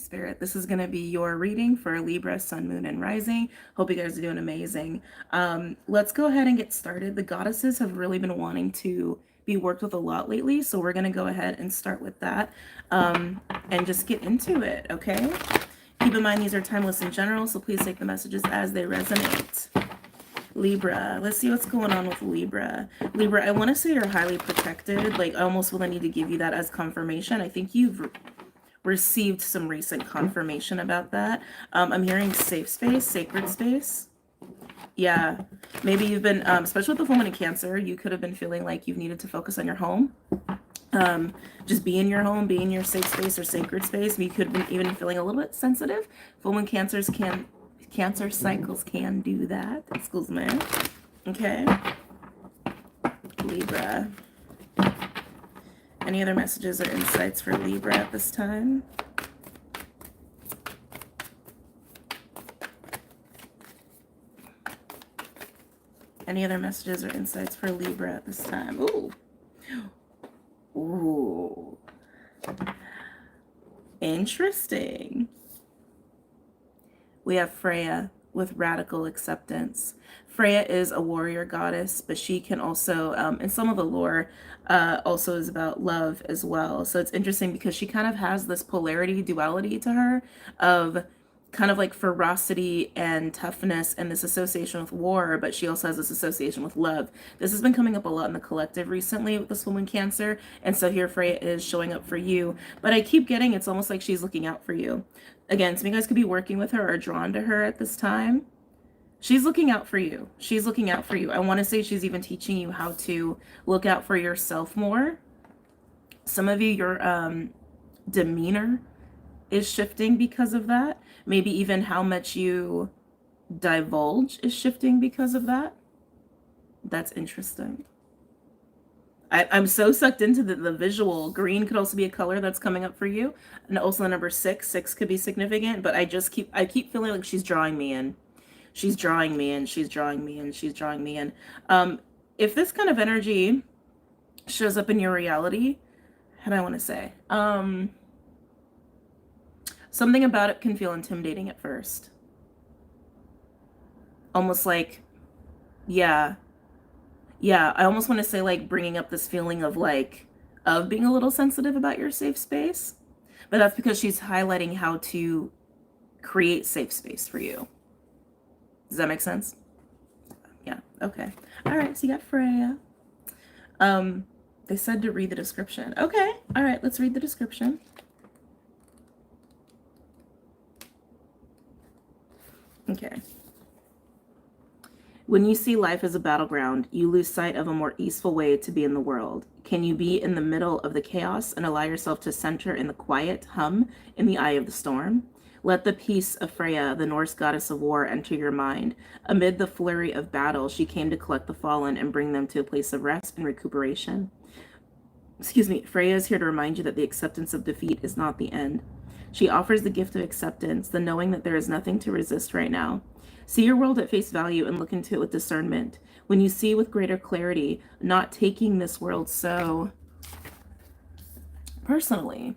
Spirit. This is going to be your reading for Libra, Sun, Moon, and Rising. Hope you guys are doing amazing. Let's go ahead and get started. The goddesses have really been wanting to be worked with a lot lately, so we're going to go ahead and start with that and just get into it, okay? Keep in mind these are timeless in general, so please take the messages as they resonate. Libra, let's see what's going on with Libra. Libra, I want to say you're highly protected. Like, I almost will need to give you that as confirmation. I think you've received some recent confirmation about that. I'm hearing safe space, sacred space. Yeah, maybe you've been, especially with the woman in Cancer, you could have been feeling like you've needed to focus on your home. Just be in your home, be in your safe space or sacred space. You could have been even feeling a little bit sensitive. Women Cancers Cancer cycles can do that. Excuse me. Okay. Libra. Any other messages or insights for Libra at this time? Any other messages or insights for Libra at this time? Ooh. Ooh. Interesting. We have Freya with radical acceptance. Freya is a warrior goddess, but she can also, in some of the lore, also is about love as well. So it's interesting because she kind of has this polarity, duality to her of kind of like ferocity and toughness and this association with war, but she also has this association with love. This has been coming up a lot in the collective recently with this woman Cancer, and so here Freya is showing up for you. But I keep getting, it's almost like she's looking out for you. Again, some of you guys could be working with her or drawn to her at this time. She's looking out for you. She's looking out for you. I want to say she's even teaching you how to look out for yourself more. Some of you, your demeanor is shifting because of that. Maybe even how much you divulge is shifting because of that. That's interesting. I'm so sucked into the visual. Green could also be a color that's coming up for you. And also the number 6. 6 could be significant, but I keep feeling like she's drawing me in. She's drawing me in. She's drawing me in. She's drawing me in. If this kind of energy shows up in your reality, how do I want to say? Something about it can feel intimidating at first. Almost like, yeah, I almost want to say like bringing up this feeling of being a little sensitive about your safe space. But that's because she's highlighting how to create safe space for you. Does that make sense? Yeah, okay. All right, so you got Freya. They said to read the description. Okay, all right, let's read the description. Okay. When you see life as a battleground, you lose sight of a more easeful way to be in the world. Can you be in the middle of the chaos and allow yourself to center in the quiet hum in the eye of the storm? Let the peace of Freya, the Norse goddess of war, enter your mind. Amid the flurry of battle, she came to collect the fallen and bring them to a place of rest and recuperation. Freya is here to remind you that the acceptance of defeat is not the end. She offers the gift of acceptance, the knowing that there is nothing to resist right now. See your world at face value and look into it with discernment. When you see with greater clarity, not taking this world so personally,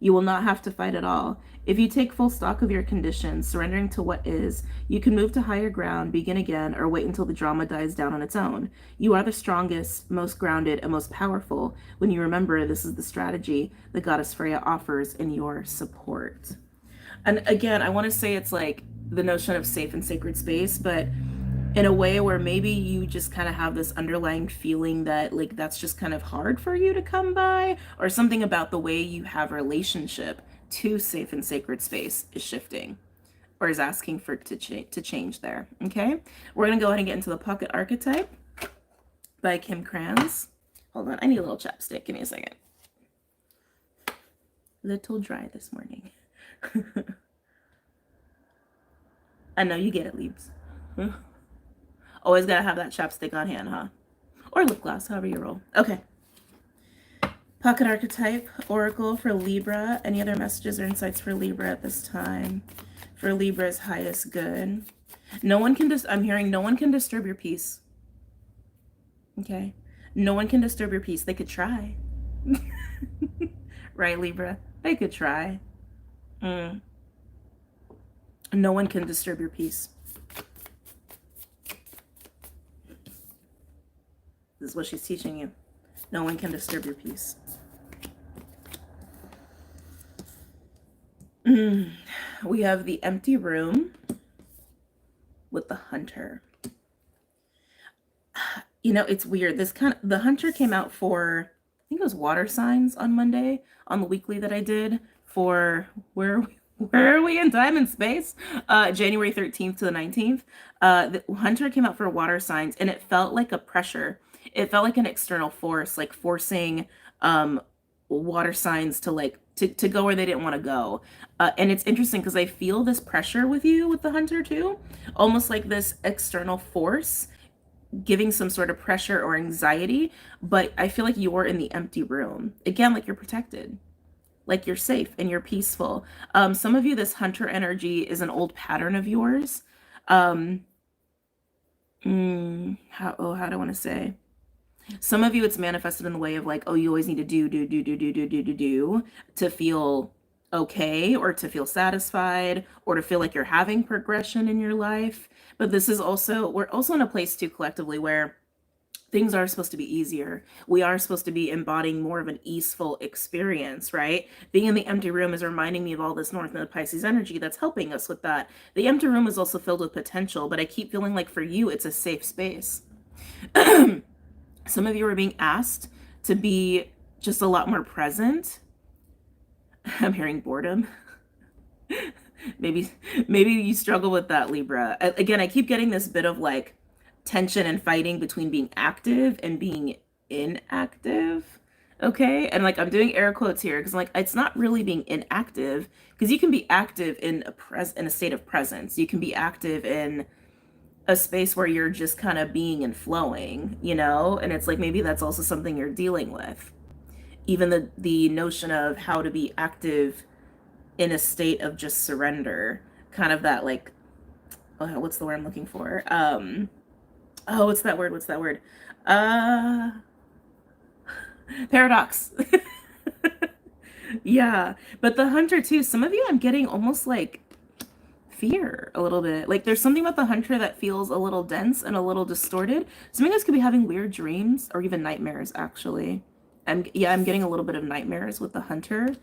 you will not have to fight at all. If you take full stock of your conditions, surrendering to what is, you can move to higher ground, begin again, or wait until the drama dies down on its own. You are the strongest, most grounded, and most powerful when you remember this is the strategy the Goddess Freya offers in your support. And again, I want to say it's like the notion of safe and sacred space, but in a way where maybe you just kind of have this underlying feeling that like that's just kind of hard for you to come by, or something about the way you have relationship to safe and sacred space is shifting or is asking for to change there. Okay, we're gonna go ahead and get into the Pocket Archetype by Kim Kranz. Hold on, I need a little chapstick. Give me a second. Little dry this morning. I know you get it, Leaves. Always gotta have that chapstick on hand, huh? Or lip gloss, however you roll. Okay. Pocket Archetype, Oracle for Libra. Any other messages or insights for Libra at this time? For Libra's highest good. No one can I'm hearing no one can disturb your peace. Okay? No one can disturb your peace. They could try. Right, Libra? They could try. Mm. No one can disturb your peace. This is what she's teaching you. No one can disturb your peace. We have the empty room with the hunter. You know, it's weird. The hunter came out for, I think it was water signs on Monday on the weekly that I did for where are we in time and space? January 13th to the 19th. The hunter came out for water signs, and it felt like a pressure. It felt like an external force, like forcing um water signs to to go where they didn't want to go. And it's interesting because I feel this pressure with you with the hunter too, almost like this external force giving some sort of pressure or anxiety, but I feel like you're in the empty room. Again, like you're protected, like you're safe and you're peaceful. Some of you, this hunter energy is an old pattern of yours. Um, how do I want to say? Some of you, it's manifested in the way of like, oh, you always need to do to feel okay or to feel satisfied or to feel like you're having progression in your life. But this is also, we're also in a place too collectively where things are supposed to be easier. We are supposed to be embodying more of an easeful experience, right? Being in the empty room is reminding me of all this North Node Pisces energy that's helping us with that. The empty room is also filled with potential, but I keep feeling like for you, it's a safe space. Some of you are being asked to be just a lot more present. I'm hearing boredom. maybe you struggle with that, Libra. Again, I keep getting this bit of like tension and fighting between being active and being inactive. Okay, and like I'm doing air quotes here because like it's not really being inactive, because you can be active in a state of presence. You can be active in a space where you're just kind of being and flowing, you know? And it's like maybe that's also something you're dealing with. Even the notion of how to be active in a state of just surrender, kind of that like, oh, what's the word I'm looking for? Oh, what's that word? What's that word? Uh Paradox. Yeah. But the hunter too, some of you I'm getting almost like fear a little bit. Like there's something about the hunter that feels a little dense and a little distorted. Some of you guys could be having weird dreams or even nightmares actually. I'm getting a little bit of nightmares with the hunter.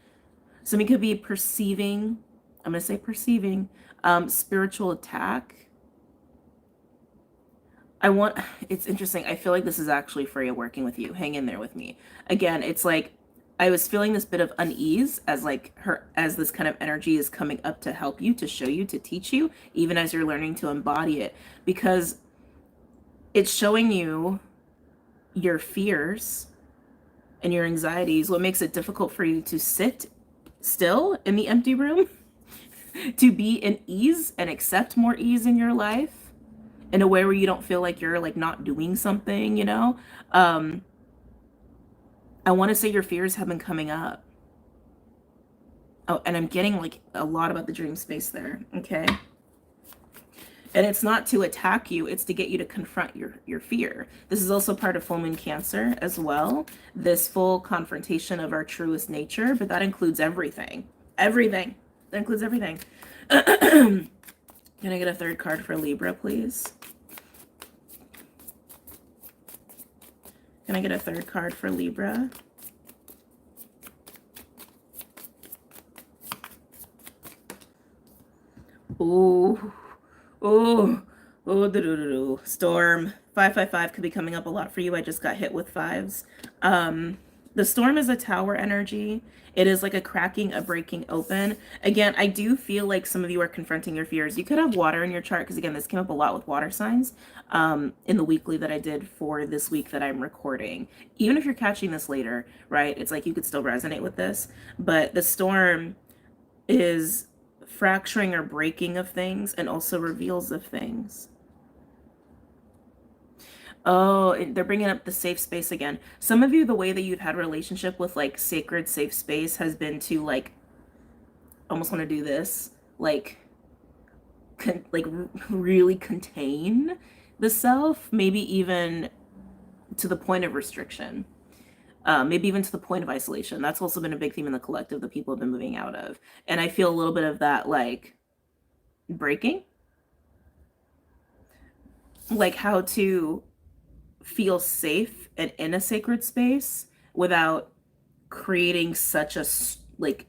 Some of you could be perceiving, I'm gonna say perceiving, spiritual attack. It's interesting. I feel like this is actually Freya working with you. Hang in there with me. Again, it's like I was feeling this bit of unease as this kind of energy is coming up to help you, to show you, to teach you, even as you're learning to embody it, because it's showing you your fears and your anxieties, what makes it difficult for you to sit still in the empty room, to be in ease and accept more ease in your life in a way where you don't feel like you're like not doing something, you know? I want to say your fears have been coming up. Oh, and I'm getting like a lot about the dream space there, okay? And it's not to attack you, it's to get you to confront your fear. This is also part of full moon Cancer as well. This full confrontation of our truest nature, but that includes everything. Everything. That includes everything. Can I get a third card for Libra, please? Can I get a third card for Libra? Ooh. Ooh. Ooh. Storm. 555 could be coming up a lot for you. I just got hit with fives. The storm is a tower energy. It is like a cracking, a breaking open. Again, I do feel like some of you are confronting your fears. You could have water in your chart, because again, this came up a lot with water signs in the weekly that I did for this week that I'm recording. Even if you're catching this later, right? It's like you could still resonate with this. But the storm is fracturing or breaking of things and also reveals of things. Oh, they're bringing up the safe space again. Some of you, the way that you've had a relationship with like sacred safe space has been to like almost want to do this, like really contain the self, maybe even to the point of restriction. maybe even to the point of isolation. That's also been a big theme in the collective that people have been moving out of. And I feel a little bit of that, like, breaking, like how to feel safe and in a sacred space without creating such a, like,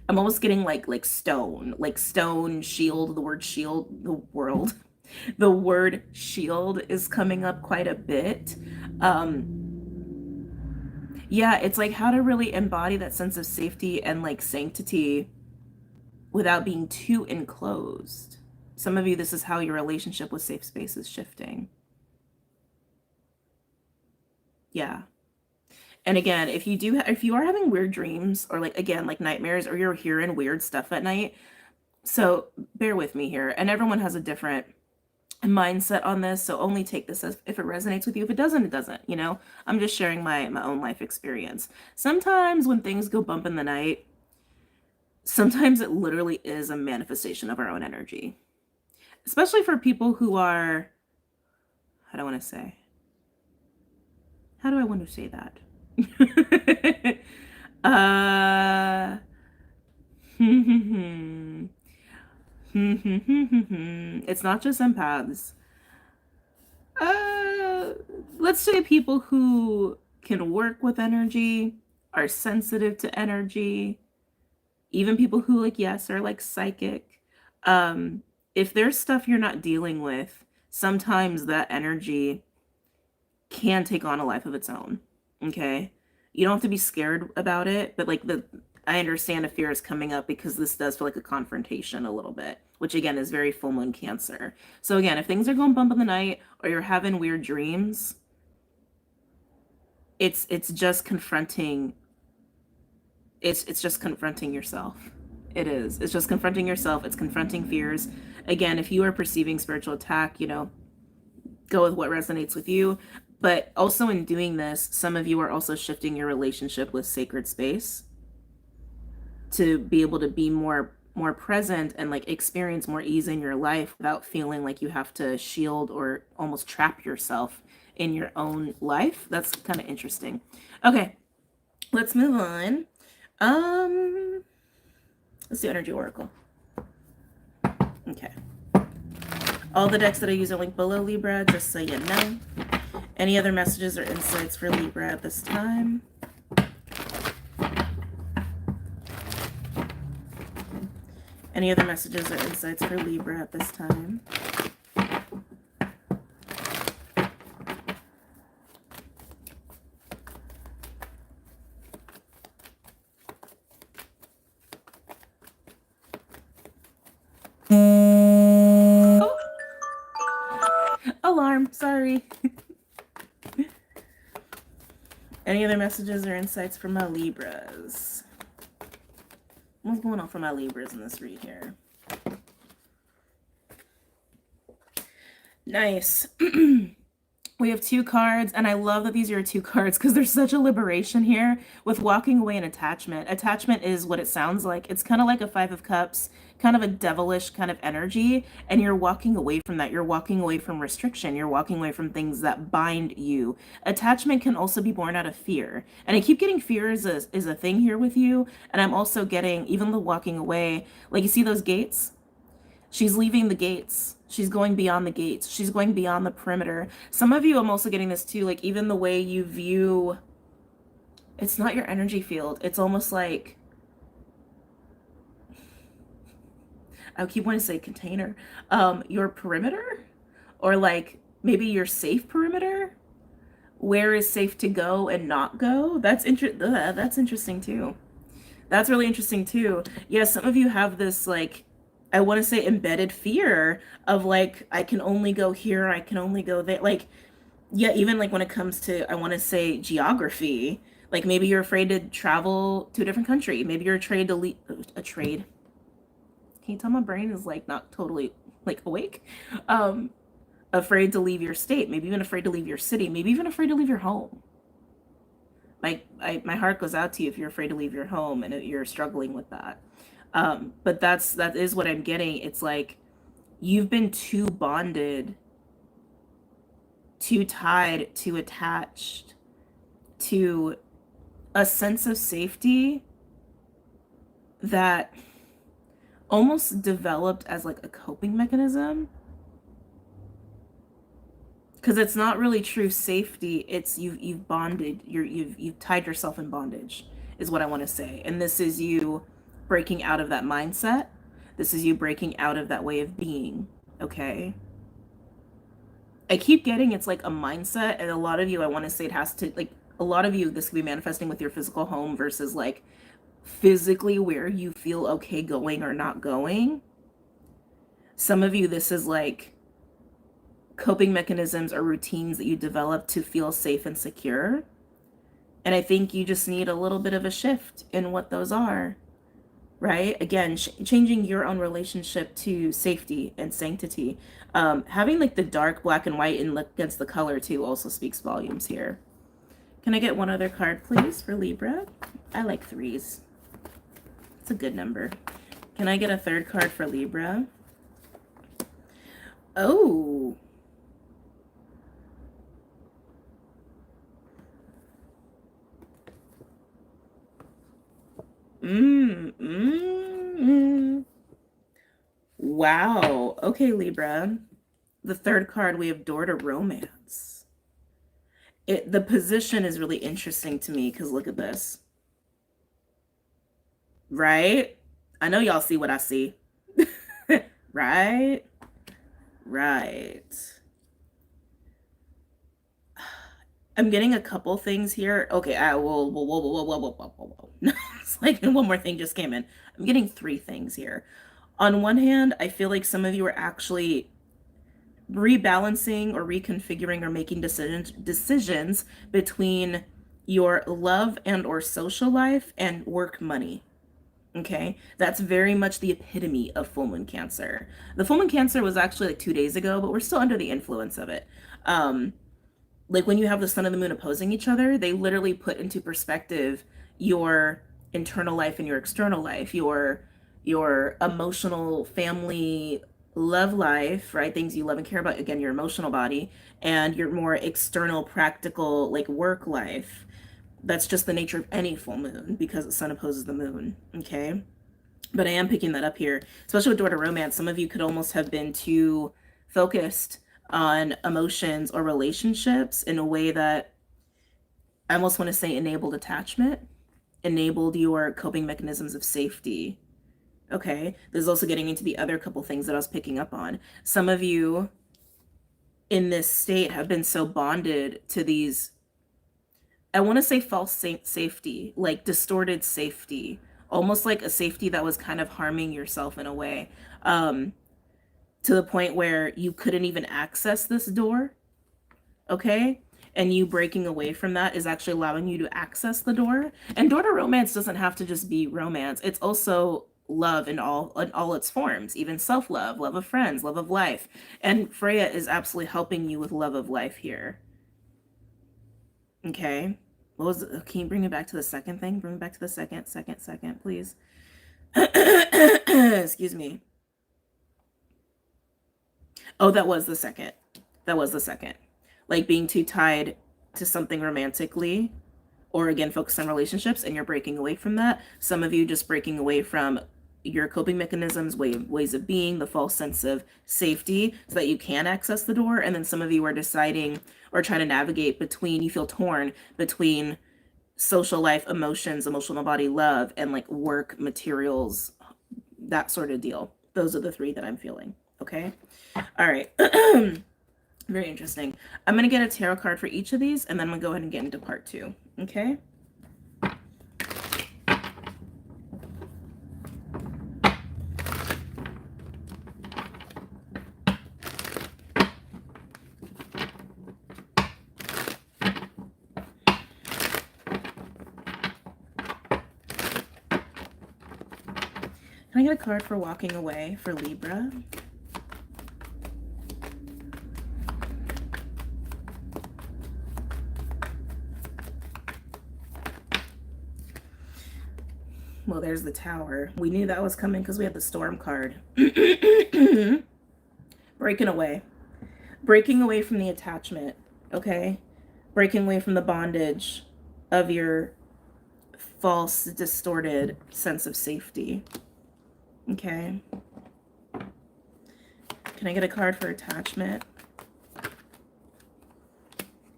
I'm almost getting like stone shield, the word shield, the word shield is coming up quite a bit. um yeah, it's like how to really embody that sense of safety and like sanctity without being too enclosed. Some of you, this is how your relationship with safe space is shifting. Yeah. And again, if you are having weird dreams or like again like nightmares, or you're hearing weird stuff at night, so bear with me here. And everyone has a different mindset on this, so only take this as if it resonates with you. If it doesn't, it doesn't, you know. I'm just sharing my own life experience. Sometimes when things go bump in the night, sometimes it literally is a manifestation of our own energy, especially for people who are, how do I want to say, how do I want to say that? uh it's not just empaths. uh let's say people who can work with energy, are sensitive to energy, even people who, like, yes, are like psychic. um if there's stuff you're not dealing with, sometimes that energy can take on a life of its own. Okay, you don't have to be scared about it, but like the I understand if fear is coming up because this does feel like a confrontation a little bit, which again is very full moon Cancer. So again, if things are going bump in the night or you're having weird dreams, it's just confronting, it's just confronting yourself. It is. It's just confronting yourself. It's confronting fears. Again, if you are perceiving spiritual attack, you know, go with what resonates with you. But also in doing this, some of you are also shifting your relationship with sacred space to be able to be more present and like experience more ease in your life without feeling like you have to shield or almost trap yourself in your own life. That's kind of interesting. Okay, let's move on. Let's do Energy Oracle. Okay. All the decks that I use are linked below, Libra, just so you know. Any other messages or insights for Libra at this time? Any other messages or insights for Libra at this time? Oh. Alarm, sorry. Any other messages or insights for my Libras? What's going on for my Libras in this read here? Nice. We have 2 cards, and I love that these are 2 cards because there's such a liberation here with walking away and attachment. Attachment is what it sounds like. It's kind of like a 5 of Cups, kind of a devilish kind of energy, and you're walking away from that. You're walking away from restriction. You're walking away from things that bind you. Attachment can also be born out of fear, and I keep getting fear is a thing here with you, and I'm also getting even the walking away. Like, you see those gates? She's leaving the gates. She's going beyond the gates. She's going beyond the perimeter. Some of you, I'm also getting this too, like even the way you view, it's not your energy field. It's almost like, I keep wanting to say container, your perimeter, or like maybe your safe perimeter. Where is safe to go and not go? That's interesting too. That's really interesting too. Yeah, some of you have this, like, I want to say embedded fear of like, I can only go here, I can only go there. Like, yeah, even like when it comes to, I want to say geography, like maybe you're afraid to travel to a different country. Maybe you're afraid to leave a trade. Can you tell my brain is like not totally like awake? Afraid to leave your state, maybe even afraid to leave your city, maybe even afraid to leave your home. Like, my heart goes out to you if you're afraid to leave your home and you're struggling with that. But that is what I'm getting. It's like you've been too bonded, too tied, too attached to a sense of safety that almost developed as like a coping mechanism, because it's not really true safety. It's you've bonded, you've tied yourself in bondage is what I want to say. And this is you breaking out of that mindset. This is you breaking out of that way of being. Okay, I keep getting it's like a mindset, and a lot of you, I want to say it has to, like, a lot of you, this could be manifesting with your physical home versus like physically where you feel okay going or not going. Some of you, this is like coping mechanisms or routines that you develop to feel safe and secure. And I think you just need a little bit of a shift in what those are, right? Again, changing your own relationship to safety and sanctity. Having like the dark black and white in against the color too also speaks volumes here. Can I get one other card, please, for Libra? I like threes. It's a good number. Can I get a third card for Libra? Oh. Wow. Okay, Libra. The third card, we have Door to Romance. The position is really interesting to me because look at this. Right? I know y'all see what I see. Right? Right. I'm getting a couple things here. Okay, whoa. It's like one more thing just came in. I'm getting three things here. On one hand, I feel like some of you are actually rebalancing or reconfiguring or making decisions between your love and or social life and work money. Okay, that's very much the epitome of full moon Cancer. The full moon Cancer was actually like 2 days ago, but we're still under the influence of it. Like when you have the sun and the moon opposing each other, they literally put into perspective your internal life and your external life, your emotional family love life, right? Things you love and care about, again, your emotional body, and your more external practical like work life. That's just the nature of any full moon because the sun opposes the moon. Okay, but I am picking that up here, especially with Door to Romance. Some of you could almost have been too focused on emotions or relationships in a way that I almost want to say enabled attachment, enabled your coping mechanisms of safety. Okay, this is also getting into the other couple things that I was picking up on. Some of you in this state have been so bonded to these, I want to say false safety, like distorted safety, almost like a safety that was kind of harming yourself in a way, to the point where you couldn't even access this door. Okay, and you breaking away from that is actually allowing you to access the door. And Door to Romance doesn't have to just be romance. It's also love in all its forms, even self-love, love of friends, love of life. And Freya is absolutely helping you with love of life here. Okay, what was it? Can you bring it back to the second thing? Bring it back to the second, please. Excuse me. Oh, that was the second. Like being too tied to something romantically, or again, focus on relationships, and you're breaking away from that. Some of you just breaking away from your coping mechanisms, ways of being, the false sense of safety so that you can access the door. And then some of you are deciding or trying to navigate between, you feel torn between social life, emotions, emotional body, love, and like work, materials, that sort of deal. Those are the three that I'm feeling. Okay. All right. Very interesting. I'm going to get a tarot card for each of these, and then I'm going to go ahead and get into part 2. Okay. Can I get a card for walking away for Libra? Well, there's the Tower. We knew that was coming because we had the Storm card. Breaking away. Breaking away from the attachment, okay? Breaking away from the bondage of your false, distorted sense of safety. Okay. Can I get a card for attachment?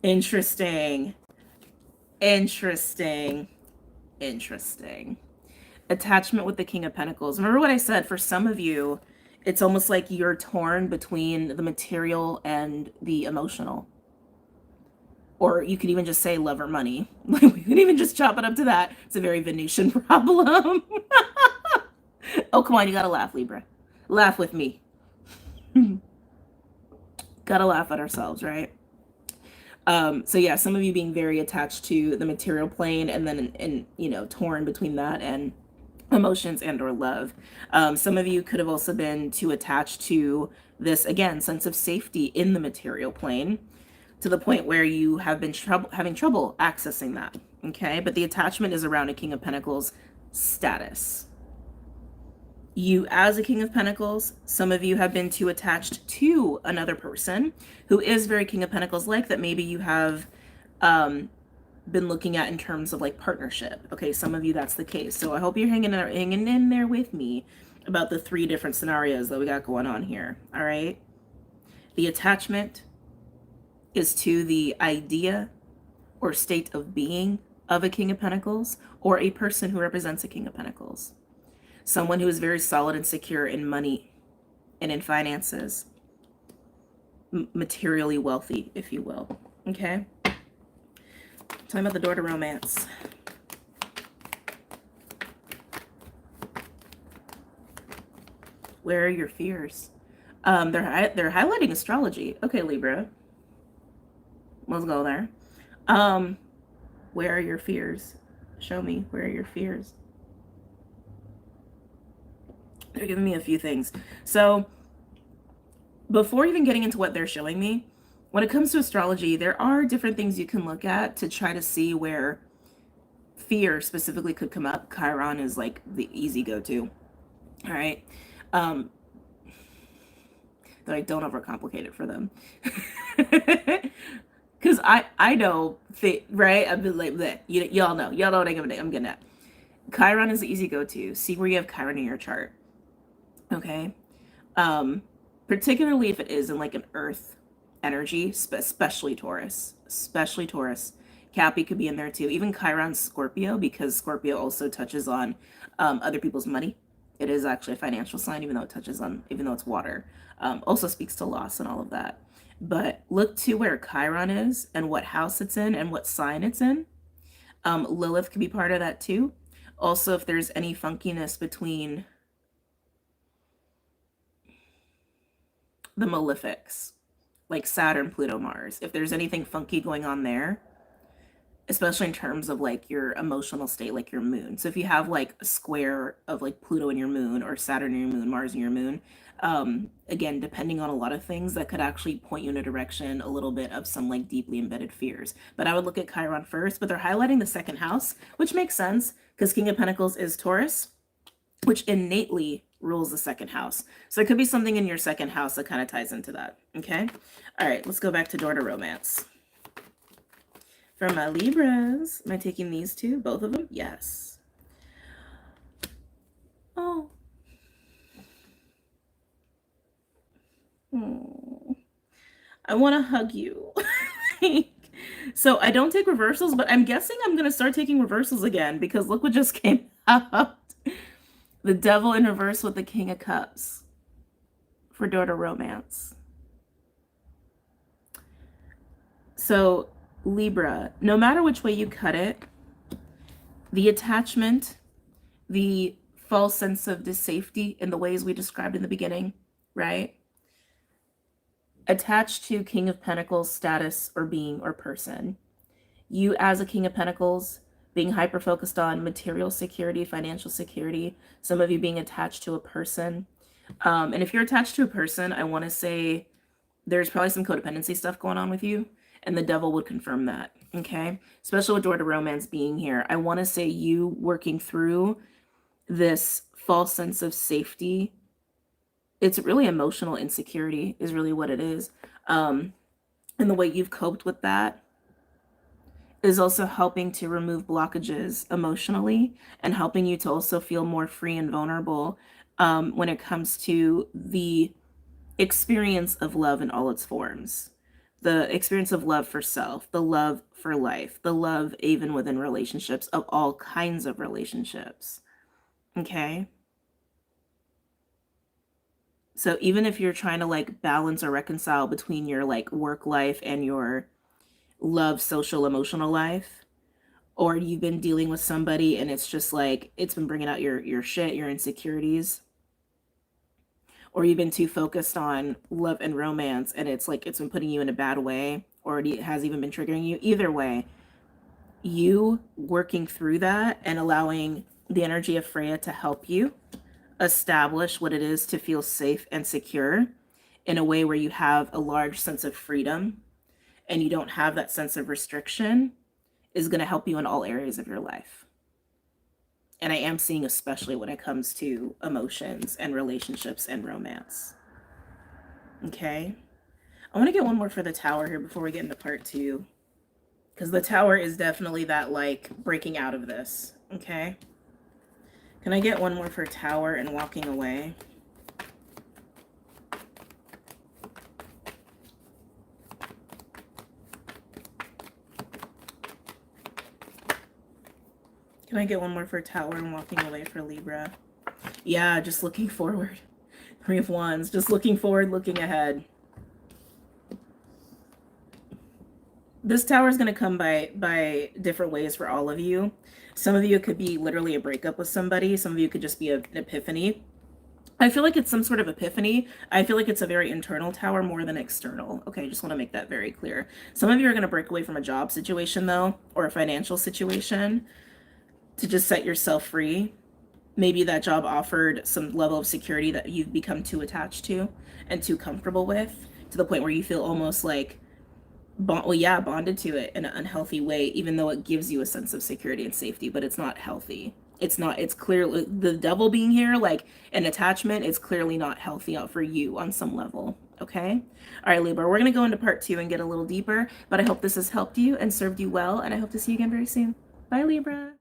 Interesting. Interesting. Interesting. Attachment with the King of Pentacles. Remember what I said? For some of you, it's almost like you're torn between the material and the emotional. Or you could even just say love or money. We could even just chop it up to that. It's a very Venusian problem. Oh, come on. You gotta laugh, Libra. Laugh with me. Gotta laugh at ourselves, right? So yeah, some of you being very attached to the material plane, and then torn between that and emotions and or love. Some of you could have also been too attached to this, again, sense of safety in the material plane, to the point where you have been having trouble accessing that. Okay, but the attachment is around a King of Pentacles status. You as a King of Pentacles, some of you have been too attached to another person who is very King of Pentacles like, that maybe you have been looking at in terms of like partnership. Okay, some of you that's the case. So I hope you're hanging in there with me about the 3 different scenarios that we got going on here. All right. The attachment is to the idea or state of being of a King of Pentacles, or a person who represents a King of Pentacles. Someone who is very solid and secure in money and in finances, materially wealthy, if you will. Okay. Talking about the door to romance. Where are your fears? They're highlighting astrology. Okay, Libra. Let's go there. Where are your fears? Show me. Where are your fears? They're giving me a few things. So before even getting into what they're showing me, when it comes to astrology, there are different things you can look at to try to see where fear specifically could come up. Chiron is like the easy go-to. All right. Though I don't overcomplicate it for them. Because I know, right? I've been like, bleh. Y'all know what I'm getting at. Chiron is the easy go-to. See where you have Chiron in your chart. Okay. Particularly if it is in like an earth energy, especially Taurus. Cappy could be in there too. Even Chiron's Scorpio, because Scorpio also touches on other people's money. It is actually a financial sign, even though it's water. Also speaks to loss and all of that. But look to where Chiron is and what house it's in and what sign it's in. Lilith could be part of that too. Also, if there's any funkiness between the malefics, like Saturn, Pluto, Mars, if there's anything funky going on there, especially in terms of like your emotional state, like your moon. So if you have like a square of like Pluto in your moon, or Saturn in your moon, Mars in your moon, again, depending on a lot of things, that could actually point you in a direction a little bit of some like deeply embedded fears. But I would look at Chiron first, but they're highlighting the 2nd house, which makes sense because King of Pentacles is Taurus, which innately rules the 2nd house. So there could be something in your 2nd house that kind of ties into that. Okay. All right, let's go back to door to romance. For my Libras, am I taking these 2? Both of them? Yes. Oh. I want to hug you. So I don't take reversals, but I'm guessing I'm going to start taking reversals again, because look what just came out. The Devil in reverse with the King of Cups for door to romance. So Libra, no matter which way you cut it, the attachment, the false sense of safety in the ways we described in the beginning, right? Attached to King of Pentacles status or being or person. You as a King of Pentacles being hyper focused on material security, financial security, some of you being attached to a person. And if you're attached to a person, I want to say there's probably some codependency stuff going on with you, and the Devil would confirm that. Okay. Especially with door to romance being here. I want to say you working through this false sense of safety. It's really emotional insecurity is really what it is. And the way you've coped with that is also helping to remove blockages emotionally and helping you to also feel more free and vulnerable when it comes to the experience of love in all its forms. The experience of love for self, the love for life, the love even within relationships, of all kinds of relationships. Okay? So even if you're trying to like balance or reconcile between your like work life and your love, social, emotional life, or you've been dealing with somebody and it's just like it's been bringing out your shit, your insecurities, or you've been too focused on love and romance and it's like it's been putting you in a bad way, or it has even been triggering you. Either way, you working through that and allowing the energy of Freya to help you establish what it is to feel safe and secure in a way where you have a large sense of freedom and you don't have that sense of restriction is going to help you in all areas of your life. And I am seeing especially when it comes to emotions and relationships and romance. Okay. I want to get one more for the Tower here before we get into part 2. Because the Tower is definitely that like breaking out of this. Okay. Can I get one more for Tower and walking away? Can I get one more for Tower and walking away for Libra? Yeah, just looking forward. 3 of Wands, just looking forward, looking ahead. This Tower is going to come by different ways for all of you. Some of you, it could be literally a breakup with somebody. Some of you could just be an epiphany. I feel like it's some sort of epiphany. I feel like it's a very internal Tower more than external. Okay, just want to make that very clear. Some of you are going to break away from a job situation, though, or a financial situation to just set yourself free. Maybe that job offered some level of security that you've become too attached to and too comfortable with, to the point where you feel almost like bonded to it in an unhealthy way, even though it gives you a sense of security and safety, but it's not healthy. It's clearly the devil being here, like an attachment, is clearly not healthy for you on some level. Okay. All right, Libra, we're going to go into part 2 and get a little deeper, but I hope this has helped you and served you well. And I hope to see you again very soon. Bye, Libra.